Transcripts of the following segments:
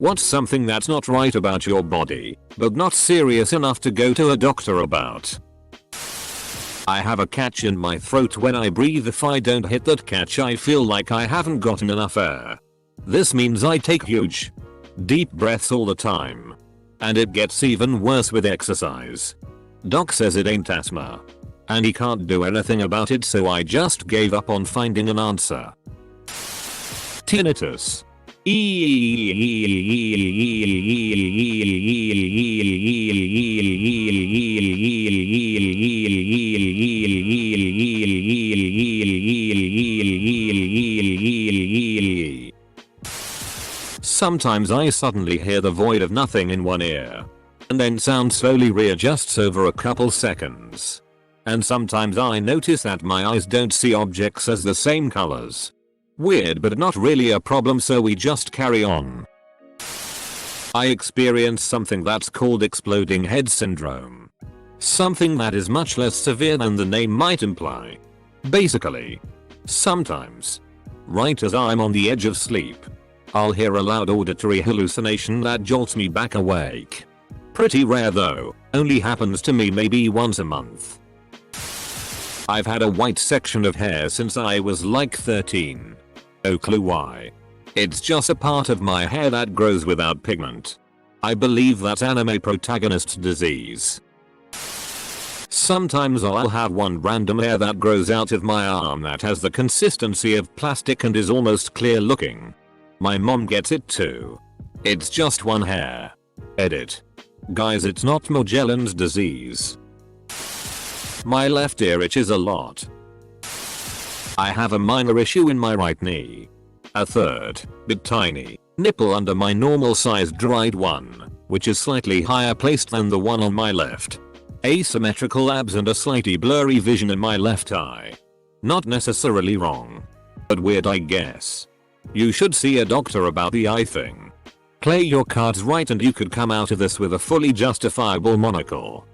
What's something that's not right about your body, but not serious enough to go to a doctor about? I have a catch in my throat when I breathe. If I don't hit that catch, I feel like I haven't gotten enough air. This means I take huge, deep breaths all the time. And it gets even worse with exercise. Doc says it ain't asthma. And he can't do anything about it, so I just gave up on finding an answer. Tinnitus. Sometimes I suddenly hear the void of nothing in one ear. And then sound slowly readjusts over a couple seconds. And sometimes I notice that my eyes don't see objects as the same colors. Weird, but not really a problem, so we just carry on. I experience something that's called exploding head syndrome. Something that is much less severe than the name might imply. Basically, sometimes, right as I'm on the edge of sleep, I'll hear a loud auditory hallucination that jolts me back awake. Pretty rare though, only happens to me maybe once a month. I've had a white section of hair since I was like 13. No clue why. It's just a part of my hair that grows without pigment. I believe that's anime protagonist's disease. Sometimes I'll have one random hair that grows out of my arm that has the consistency of plastic and is almost clear looking. My mom gets it too. It's just one hair. Edit. Guys, it's not Magellan's disease. My left ear itches a lot. I have a minor issue in my right knee. A third, bit tiny, nipple under my normal sized dried one, which is slightly higher placed than the one on my left. Asymmetrical abs and a slightly blurry vision in my left eye. Not necessarily wrong. But weird, I guess. You should see a doctor about the eye thing. Play your cards right and you could come out of this with a fully justifiable monocle.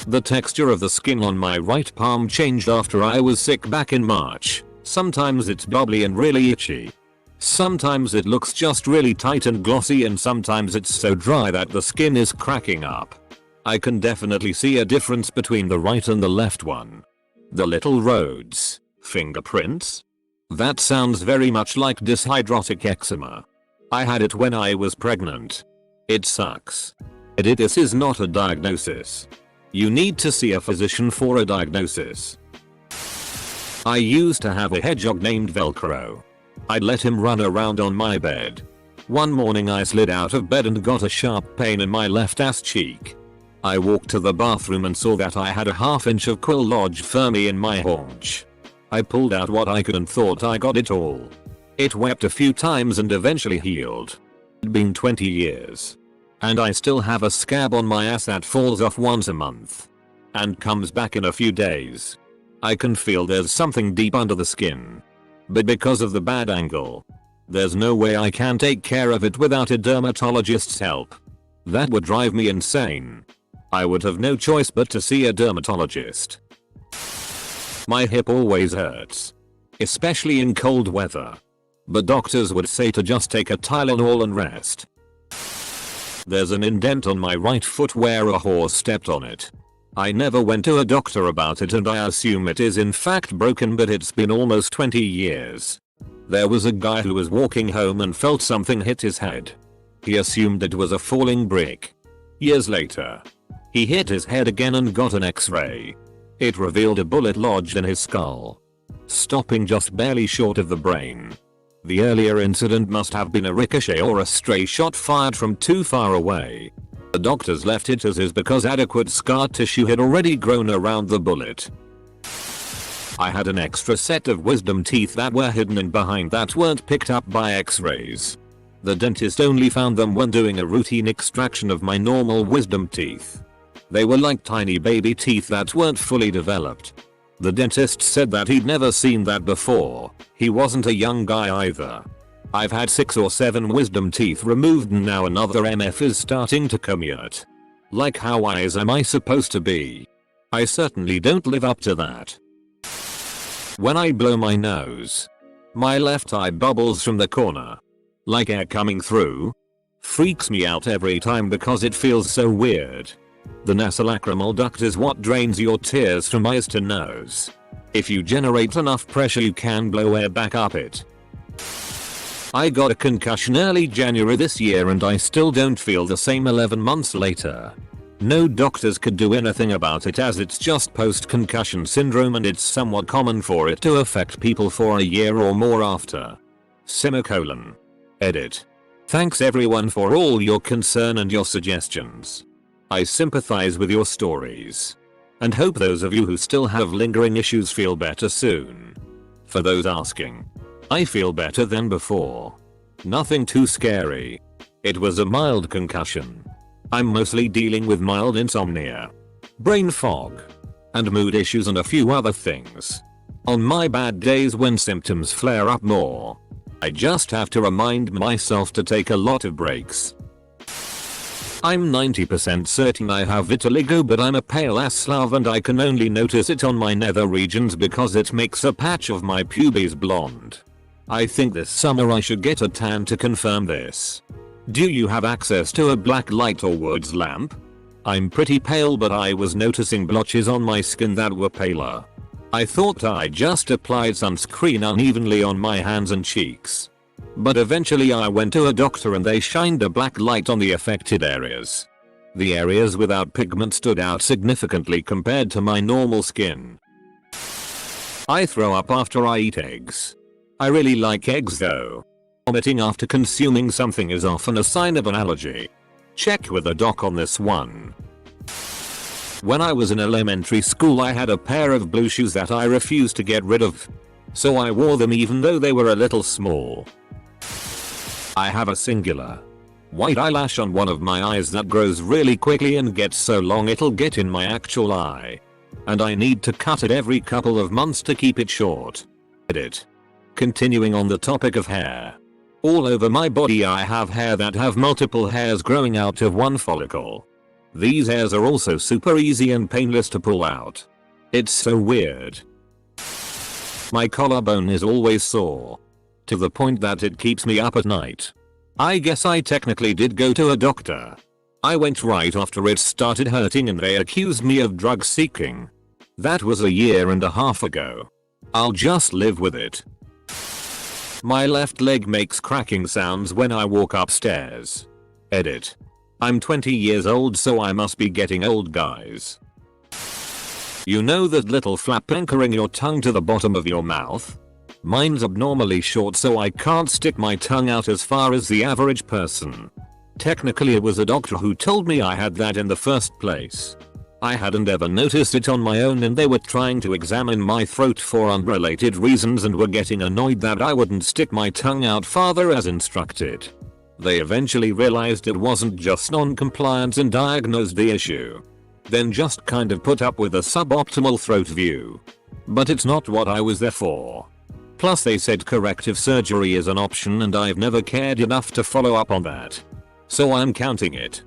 The texture of the skin on my right palm changed after I was sick back in March. Sometimes it's bubbly and really itchy. Sometimes it looks just really tight and glossy, and sometimes it's so dry that the skin is cracking up. I can definitely see a difference between the right and the left one. The little roads, fingerprints? That sounds very much like dyshydrotic eczema. I had it when I was pregnant. It sucks. This is not a diagnosis. You need to see a physician for a diagnosis. I used to have a hedgehog named Velcro. I'd let him run around on my bed. One morning I slid out of bed and got a sharp pain in my left ass cheek. I walked to the bathroom and saw that I had a ½ inch of quill lodged firmly in my haunch. I pulled out what I could and thought I got it all. It wept a few times and eventually healed. It'd been 20 years. And I still have a scab on my ass that falls off once a month. And comes back in a few days. I can feel there's something deep under the skin. But because of the bad angle, there's no way I can take care of it without a dermatologist's help. That would drive me insane. I would have no choice but to see a dermatologist. My hip always hurts. Especially in cold weather. But doctors would say to just take a Tylenol and rest. There's an indent on my right foot where a horse stepped on it. I never went to a doctor about it and I assume it is in fact broken, but it's been almost 20 years. There was a guy who was walking home and felt something hit his head. He assumed it was a falling brick. Years later, he hit his head again and got an x-ray. It revealed a bullet lodged in his skull, stopping just barely short of the brain. The earlier incident must have been a ricochet or a stray shot fired from too far away. The doctors left it as is because adequate scar tissue had already grown around the bullet. I had an extra set of wisdom teeth that were hidden in behind that weren't picked up by x-rays. The dentist only found them when doing a routine extraction of my normal wisdom teeth. They were like tiny baby teeth that weren't fully developed. The dentist said that he'd never seen that before. He wasn't a young guy either. I've had 6 or 7 wisdom teeth removed and now another MF is starting to commute. Like, how wise am I supposed to be? I certainly don't live up to that. When I blow my nose, my left eye bubbles from the corner. Like air coming through? Freaks me out every time because it feels so weird. The nasolacrimal duct is what drains your tears from eyes to nose. If you generate enough pressure you can blow air back up it. I got a concussion early January this year and I still don't feel the same 11 months later. No doctors could do anything about it as it's just post-concussion syndrome and it's somewhat common for it to affect people for a year or more after. Semicolon. Edit. Thanks everyone for all your concern and your suggestions. I sympathize with your stories. And hope those of you who still have lingering issues feel better soon. For those asking, I feel better than before. Nothing too scary. It was a mild concussion. I'm mostly dealing with mild insomnia, brain fog, and mood issues and a few other things. On my bad days when symptoms flare up more, I just have to remind myself to take a lot of breaks. I'm 90% certain I have vitiligo, but I'm a pale ass Slav and I can only notice it on my nether regions because it makes a patch of my pubes blonde. I think this summer I should get a tan to confirm this. Do you have access to a black light or woods lamp? I'm pretty pale but I was noticing blotches on my skin that were paler. I thought I just applied sunscreen unevenly on my hands and cheeks. But eventually I went to a doctor and they shined a black light on the affected areas. The areas without pigment stood out significantly compared to my normal skin. I throw up after I eat eggs. I really like eggs though. Vomiting after consuming something is often a sign of an allergy. Check with a doc on this one. When I was in elementary school I had a pair of blue shoes that I refused to get rid of. So I wore them even though they were a little small. I have a singular white eyelash on one of my eyes that grows really quickly and gets so long it'll get in my actual eye. And I need to cut it every couple of months to keep it short. Edit. Continuing on the topic of hair. All over my body I have hair that have multiple hairs growing out of one follicle. These hairs are also super easy and painless to pull out. It's so weird. My collarbone is always sore. To the point that it keeps me up at night. I guess I technically did go to a doctor. I went right after it started hurting and they accused me of drug seeking. That was a year and a half ago. I'll just live with it. My left leg makes cracking sounds when I walk upstairs. Edit. I'm 20 years old so I must be getting old, guys. You know that little flap anchoring your tongue to the bottom of your mouth? Mine's abnormally short so I can't stick my tongue out as far as the average person. Technically it was a doctor who told me I had that in the first place. I hadn't ever noticed it on my own and they were trying to examine my throat for unrelated reasons and were getting annoyed that I wouldn't stick my tongue out farther as instructed. They eventually realized it wasn't just non-compliance and diagnosed the issue. Then just kind of put up with a suboptimal throat view. But it's not what I was there for. Plus they said corrective surgery is an option and I've never cared enough to follow up on that. So I'm counting it.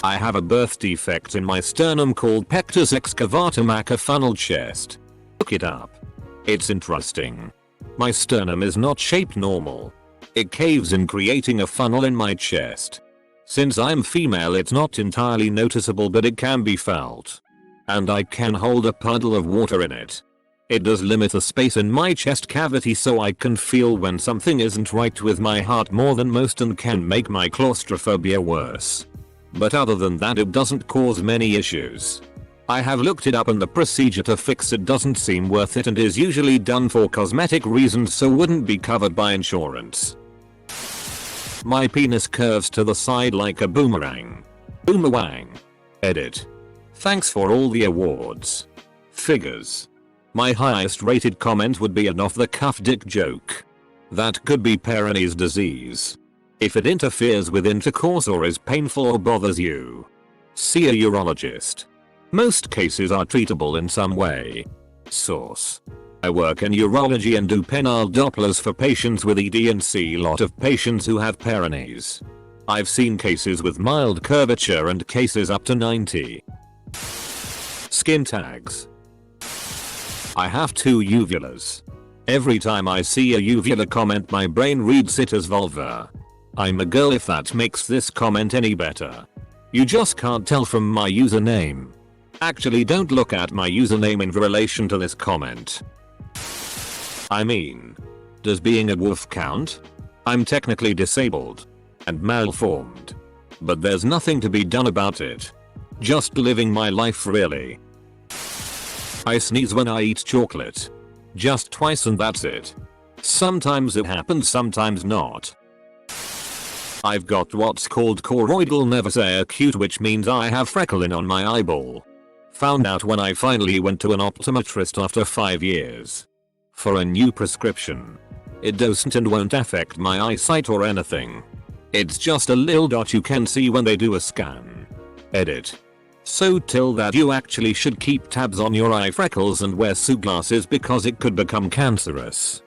I have a birth defect in my sternum called pectus excavatum aka funnel chest. Look it up. It's interesting. My sternum is not shaped normal. It caves in creating a funnel in my chest. Since I'm female it's not entirely noticeable but it can be felt. And I can hold a puddle of water in it. It does limit the space in my chest cavity so I can feel when something isn't right with my heart more than most and can make my claustrophobia worse. But other than that it doesn't cause many issues. I have looked it up and the procedure to fix it doesn't seem worth it and is usually done for cosmetic reasons so wouldn't be covered by insurance. My penis curves to the side like a boomerang. Boomerang. Edit. Thanks for all the awards. Figures. My highest rated comment would be an off-the-cuff dick joke. That could be Peyronie's disease. If it interferes with intercourse or is painful or bothers you, see a urologist. Most cases are treatable in some way. Source. I work in urology and do penile Dopplers for patients with ED and see a lot of patients who have Peyronie's. I've seen cases with mild curvature and cases up to 90. Skin tags. I have 2 uvulas. Every time I see a uvula comment my brain reads it as vulva. I'm a girl if that makes this comment any better. You just can't tell from my username. Actually don't look at my username in relation to this comment. I mean, does being a wolf count? I'm technically disabled and malformed, but there's nothing to be done about it. Just living my life really. I sneeze when I eat chocolate. Just twice and that's it. Sometimes it happens, sometimes not. I've got what's called choroidal nevisare acute, which means I have freckling on my eyeball. Found out when I finally went to an optometrist after 5 years. For a new prescription. It doesn't and won't affect my eyesight or anything. It's just a little dot you can see when they do a scan. Edit. So till that you actually should keep tabs on your eye freckles and wear sunglasses because it could become cancerous.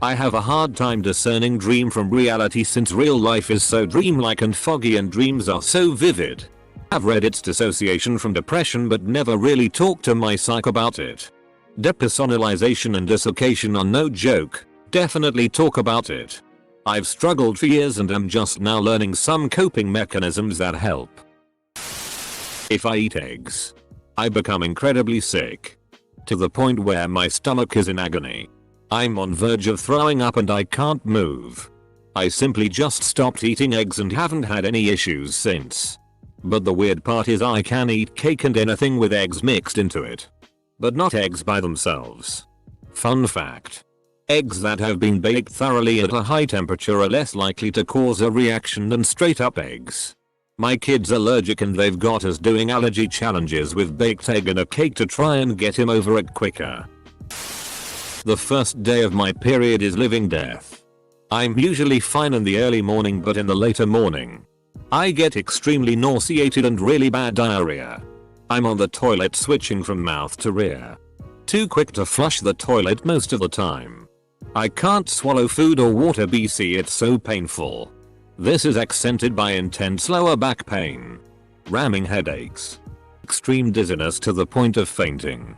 I have a hard time discerning dream from reality since real life is so dreamlike and foggy and dreams are so vivid. I've read its dissociation from depression but never really talked to my psych about it. Depersonalization and dissociation are no joke, definitely talk about it. I've struggled for years and am just now learning some coping mechanisms that help. If I eat eggs, I become incredibly sick. To the point where my stomach is in agony. I'm on verge of throwing up and I can't move. I simply just stopped eating eggs and haven't had any issues since. But the weird part is I can eat cake and anything with eggs mixed into it. But not eggs by themselves. Fun fact. Eggs that have been baked thoroughly at a high temperature are less likely to cause a reaction than straight up eggs. My kid's allergic and they've got us doing allergy challenges with baked egg and a cake to try and get him over it quicker. The first day of my period is living death. I'm usually fine in the early morning, but in the later morning, I get extremely nauseated and really bad diarrhea. I'm on the toilet switching from mouth to rear. Too quick to flush the toilet most of the time. I can't swallow food or water BC, it's so painful. This is accented by intense lower back pain, ramming headaches, extreme dizziness to the point of fainting,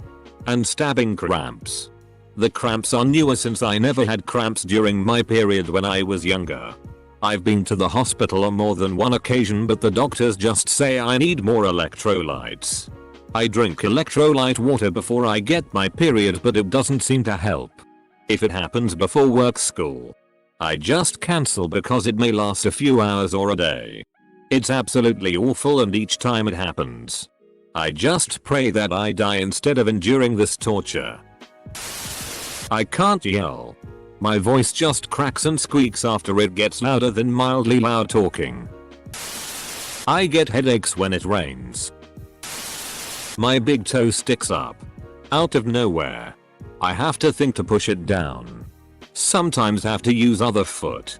and stabbing cramps. The cramps are newer since I never had cramps during my period when I was younger. I've been to the hospital on more than one occasion, but the doctors just say I need more electrolytes. I drink electrolyte water before I get my period, but it doesn't seem to help. If it happens before work school, I just cancel because it may last a few hours or a day. It's absolutely awful, and each time it happens, I just pray that I die instead of enduring this torture. I can't yell. My voice just cracks and squeaks after it gets louder than mildly loud talking. I get headaches when it rains. My big toe sticks up. Out of nowhere. I have to think to push it down. Sometimes have to use other foot.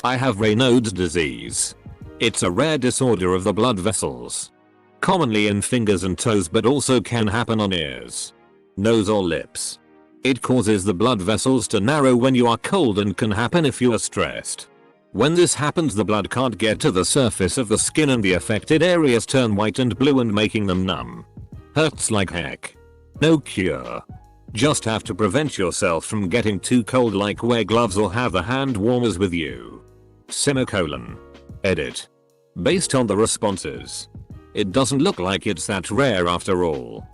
I have Raynaud's disease. It's a rare disorder of the blood vessels. Commonly in fingers and toes, but also can happen on ears, nose or lips. It causes the blood vessels to narrow when you are cold and can happen if you are stressed. When this happens, the blood can't get to the surface of the skin and the affected areas turn white and blue and making them numb. Hurts like heck. No cure. Just have to prevent yourself from getting too cold, like wear gloves or have the hand warmers with you. Semicolon. Edit. Based on the responses, it doesn't look like it's that rare after all.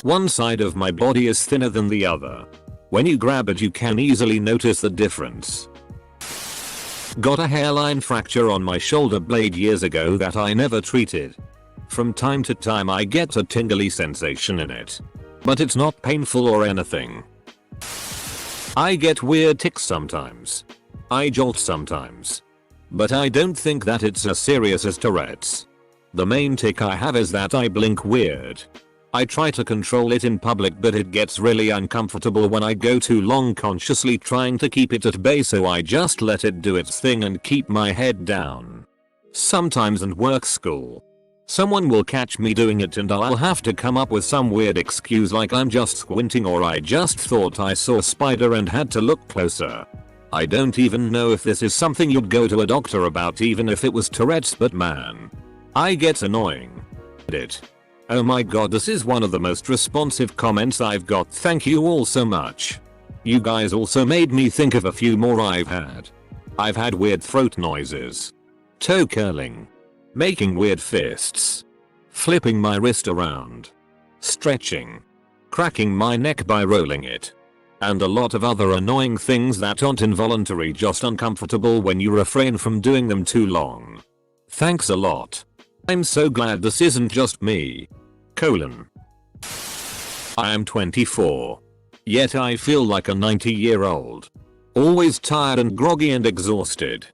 One side of my body is thinner than the other. When you grab it you can easily notice the difference. Got a hairline fracture on my shoulder blade years ago that I never treated. From time to time I get a tingly sensation in it, but it's not painful or anything. I get weird tics sometimes. I jolt sometimes. But I don't think that it's as serious as Tourette's. The main tic I have is that I blink weird. I try to control it in public, but it gets really uncomfortable when I go too long consciously trying to keep it at bay, so I just let it do its thing and keep my head down. Sometimes in work school, someone will catch me doing it and I'll have to come up with some weird excuse like I'm just squinting or I just thought I saw a spider and had to look closer. I don't even know if this is something you'd go to a doctor about even if it was Tourette's, but man, I get annoying. Edit. Oh my god, this is one of the most responsive comments I've got. Thank you all so much. You guys also made me think of a few more I've had. I've had weird throat noises, toe curling, making weird fists, flipping my wrist around, stretching, cracking my neck by rolling it, and a lot of other annoying things that aren't involuntary, just uncomfortable when you refrain from doing them too long. Thanks a lot. I'm so glad this isn't just me. I am 24. Yet I feel like a 90-year-old. Always tired and groggy and exhausted.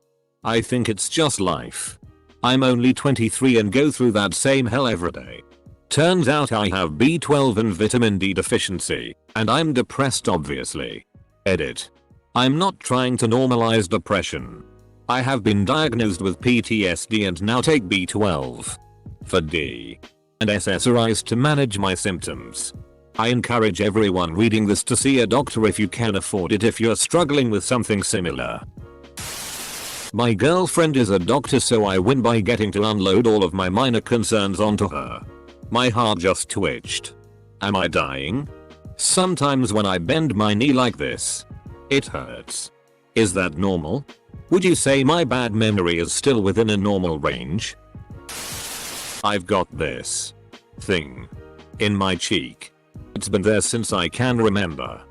I think it's just life. I'm only 23 and go through that same hell every day. Turns out I have B12 and vitamin D deficiency, and I'm depressed obviously. Edit. I'm not trying to normalize depression. I have been diagnosed with PTSD and now take B12 for D and SSRIs to manage my symptoms. I encourage everyone reading this to see a doctor if you can afford it if you're struggling with something similar. My girlfriend is a doctor, so I win by getting to unload all of my minor concerns onto her. My heart just twitched. Am I dying? Sometimes when I bend my knee like this, it hurts. Is that normal? Would you say my bad memory is still within a normal range? I've got this thing in my cheek. It's been there since I can remember.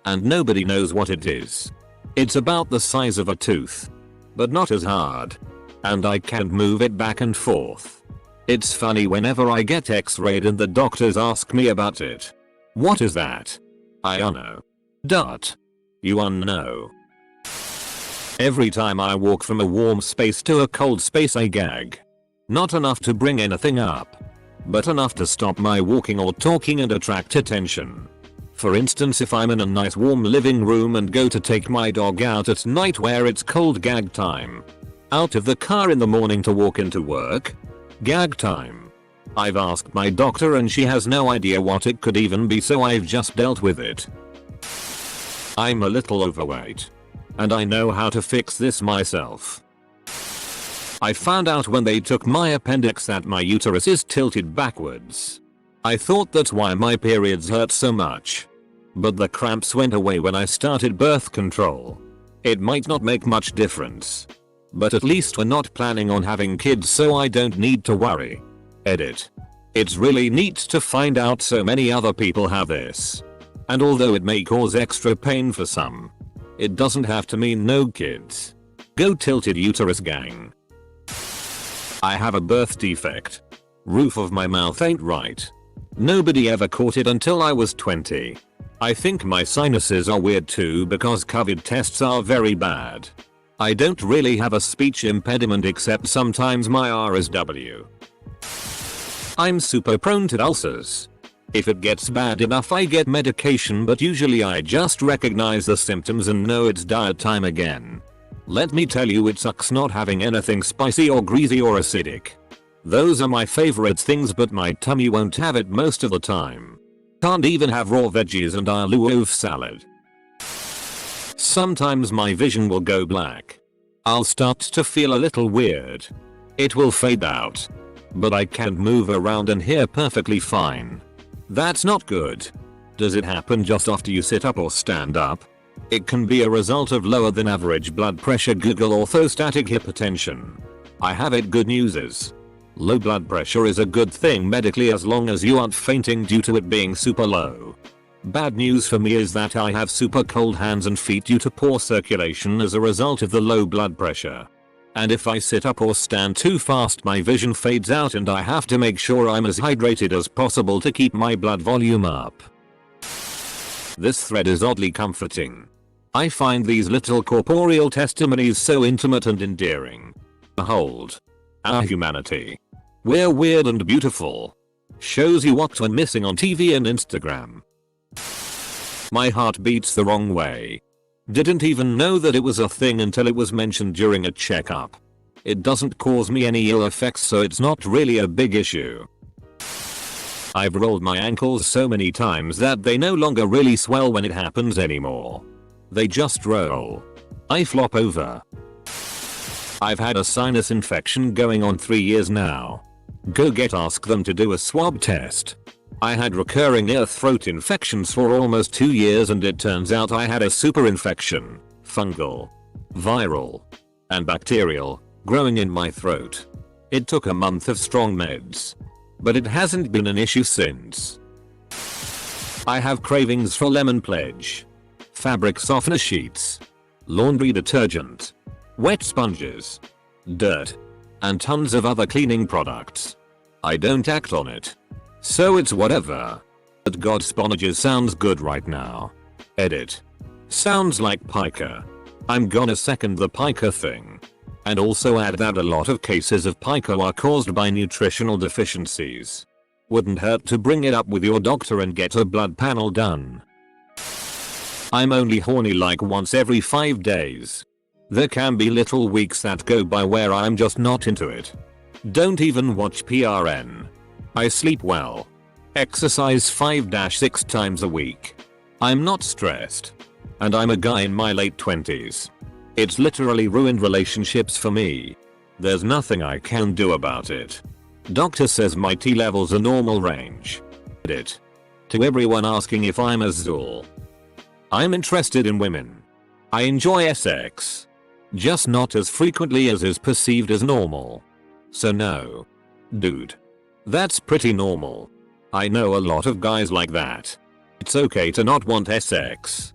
And nobody knows what it is. It's about the size of a tooth, but not as hard. And I can't move it back and forth. It's funny whenever I get x-rayed and the doctors ask me about it. What is that? I know. Dot. You know. Every time I walk from a warm space to a cold space I gag. Not enough to bring anything up, but enough to stop my walking or talking and attract attention. For instance, if I'm in a nice warm living room and go to take my dog out at night where it's cold gag time. Out of the car in the morning to walk into work. Gag time. I've asked my doctor and she has no idea what it could even be, so I've just dealt with it. I'm a little overweight. And I know how to fix this myself. I found out when they took my appendix that my uterus is tilted backwards. I thought that's why my periods hurt so much. But the cramps went away when I started birth control. It might not make much difference. But at least we're not planning on having kids, so I don't need to worry. Edit. It's really neat to find out so many other people have this. And although it may cause extra pain for some, it doesn't have to mean no kids. Go tilted uterus gang. I have a birth defect. Roof of my mouth ain't right. Nobody ever caught it until I was 20. I think my sinuses are weird too because COVID tests are very bad. I don't really have a speech impediment except sometimes my RSW. I'm super prone to ulcers. If it gets bad enough I get medication, but usually I just recognize the symptoms and know it's diet time again. Let me tell you, it sucks not having anything spicy or greasy or acidic. Those are my favorite things, but my tummy won't have it most of the time. Can't even have raw veggies and I'll love salad. Sometimes my vision will go black. I'll start to feel a little weird. It will fade out. But I can move around and hear perfectly fine. That's not good. Does it happen just after you sit up or stand up? It can be a result of lower than average blood pressure. Google orthostatic hypertension. I have it. Good news is, low blood pressure is a good thing medically as long as you aren't fainting due to it being super low. Bad news for me is that I have super cold hands and feet due to poor circulation as a result of the low blood pressure. And if I sit up or stand too fast my vision fades out and I have to make sure I'm as hydrated as possible to keep my blood volume up. This thread is oddly comforting. I find these little corporeal testimonies so intimate and endearing. Behold. Our humanity. We're weird and beautiful. Shows you what we're missing on TV and Instagram. My heart beats the wrong way. Didn't even know that it was a thing until it was mentioned during a checkup. It doesn't cause me any ill effects, so it's not really a big issue. I've rolled my ankles so many times that they no longer really swell when it happens anymore. They just roll. I flop over. I've had a sinus infection going on 3 years now. Go ask them to do a swab test. I had recurring ear throat infections for almost 2 years and it turns out I had a super infection, fungal, viral, and bacterial, growing in my throat. It took a month of strong meds. But it hasn't been an issue since. I have cravings for lemon pledge, fabric softener sheets, laundry detergent, wet sponges, dirt, and tons of other cleaning products. I don't act on it. So it's whatever. But God sponges sounds good right now. Edit. Sounds like pica. I'm gonna second the pica thing. And also add that a lot of cases of pica are caused by nutritional deficiencies. Wouldn't hurt to bring it up with your doctor and get a blood panel done. I'm only horny like once every 5 days. There can be little weeks that go by where I'm just not into it. Don't even watch PRN. I sleep well. Exercise 5-6 times a week. I'm not stressed. And I'm a guy in my late 20s. It's literally ruined relationships for me. There's nothing I can do about it. Doctor says my T levels are normal range. Edit. To everyone asking if I'm a Zool. I'm interested in women. I enjoy sex. Just not as frequently as is perceived as normal. So no. Dude. That's pretty normal. I know a lot of guys like that. It's okay to not want sex.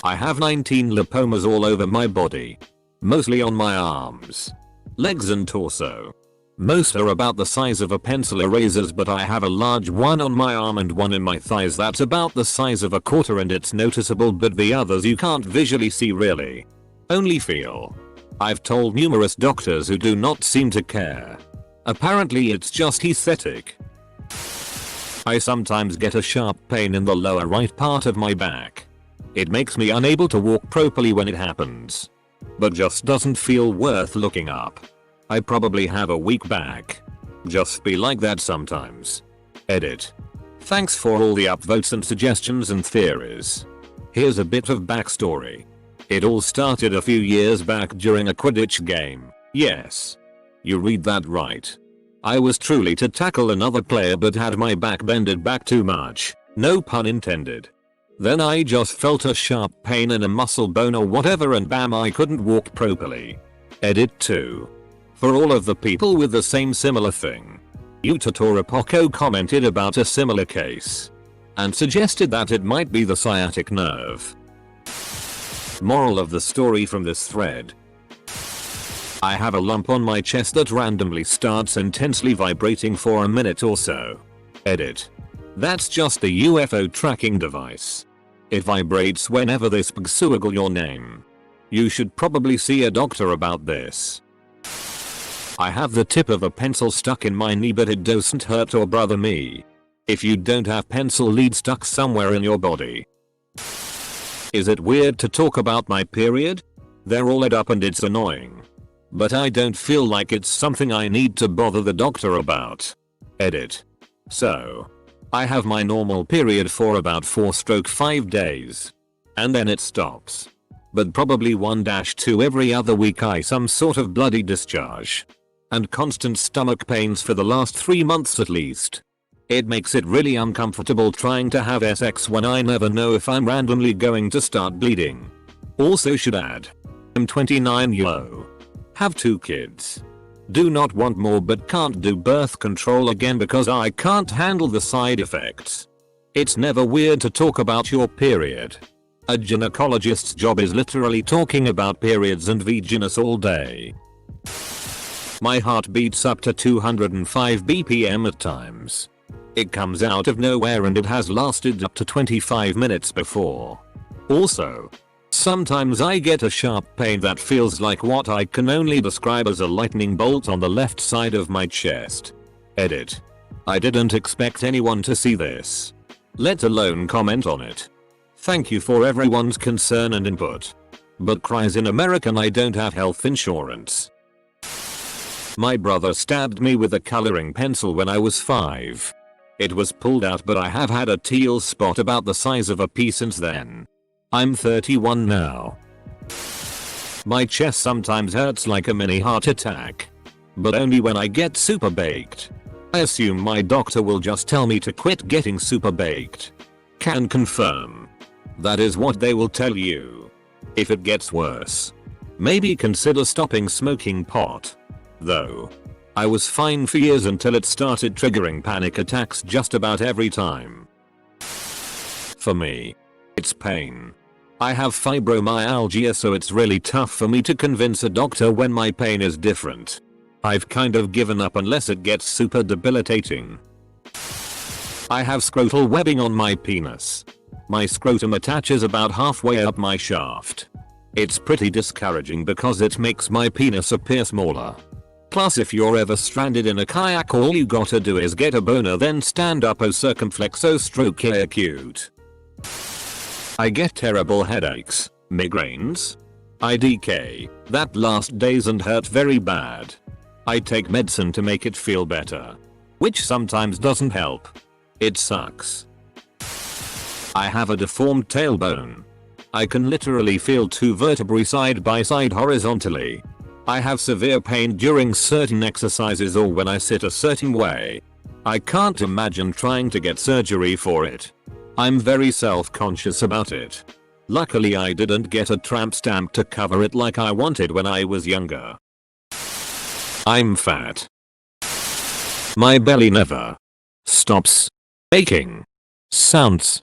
I have 19 lipomas all over my body. Mostly on my arms, legs and torso. Most are about the size of a pencil erasers but I have a large one on my arm and one in my thighs that's about the size of a quarter and it's noticeable but the others you can't visually see really. Only feel. I've told numerous doctors who do not seem to care. Apparently it's just aesthetic. I sometimes get a sharp pain in the lower right part of my back. It makes me unable to walk properly when it happens. But just doesn't feel worth looking up. I probably have a weak back. Just be like that sometimes. Edit. Thanks for all the upvotes and suggestions and theories. Here's a bit of backstory. It all started a few years back during a Quidditch game. Yes. You read that right. I was truly to tackle another player but had my back bended back too much. No pun intended. Then I just felt a sharp pain in a muscle bone or whatever and bam I couldn't walk properly. Edit 2. For all of the people with the same similar thing. Utatora Poco commented about a similar case. And suggested that it might be the sciatic nerve. Moral of the story from this thread. I have a lump on my chest that randomly starts intensely vibrating for a minute or so. Edit. That's just a UFO tracking device. It vibrates whenever they spgsoogle your name. You should probably see a doctor about this. I have the tip of a pencil stuck in my knee but it doesn't hurt or bother me. If you don't have pencil lead stuck somewhere in your body. Is it weird to talk about my period? They're all lit up and it's annoying. But I don't feel like it's something I need to bother the doctor about. Edit. So. I have my normal period for about 4-5 days. And then it stops. But probably 1-2 every other week I some sort of bloody discharge. And constant stomach pains for the last 3 months at least. It makes it really uncomfortable trying to have sex when I never know if I'm randomly going to start bleeding. Also should add. I'm 29 yo. Have 2 kids. Do not want more but can't do birth control again because I can't handle the side effects. It's never weird to talk about your period. A gynecologist's job is literally talking about periods and vaginas all day. My heart beats up to 205 BPM at times. It comes out of nowhere and it has lasted up to 25 minutes before. Also, sometimes I get a sharp pain that feels like what I can only describe as a lightning bolt on the left side of my chest. Edit. I didn't expect anyone to see this. Let alone comment on it. Thank you for everyone's concern and input. But cries in America I don't have health insurance. My brother stabbed me with a coloring pencil when I was 5. It was pulled out but I have had a teal spot about the size of a pea since then. I'm 31 now. My chest sometimes hurts like a mini heart attack. but only when I get super baked. I assume my doctor will just tell me to quit getting super baked. Can confirm. That is what they will tell you. If it gets worse, maybe consider stopping smoking pot. Though, I was fine for years until it started triggering panic attacks just about every time. For me, it's pain. I have fibromyalgia, so it's really tough for me to convince a doctor when my pain is different. I've kind of given up unless it gets super debilitating. I have scrotal webbing on my penis. My scrotum attaches about halfway up my shaft. It's pretty discouraging because it makes my penis appear smaller. Plus, if you're ever stranded in a kayak, all you gotta do is get a boner, then stand up o circumflexo stroke acute. I get terrible headaches, migraines, IDK, that last days and hurt very bad. I take medicine to make it feel better, which sometimes doesn't help. It sucks. I have a deformed tailbone. I can literally feel two vertebrae side by side horizontally. I have severe pain during certain exercises or when I sit a certain way. I can't imagine trying to get surgery for it. I'm very self-conscious about it. Luckily I didn't get a tramp stamp to cover it like I wanted when I was younger. I'm fat. My belly never stops aching. Sounds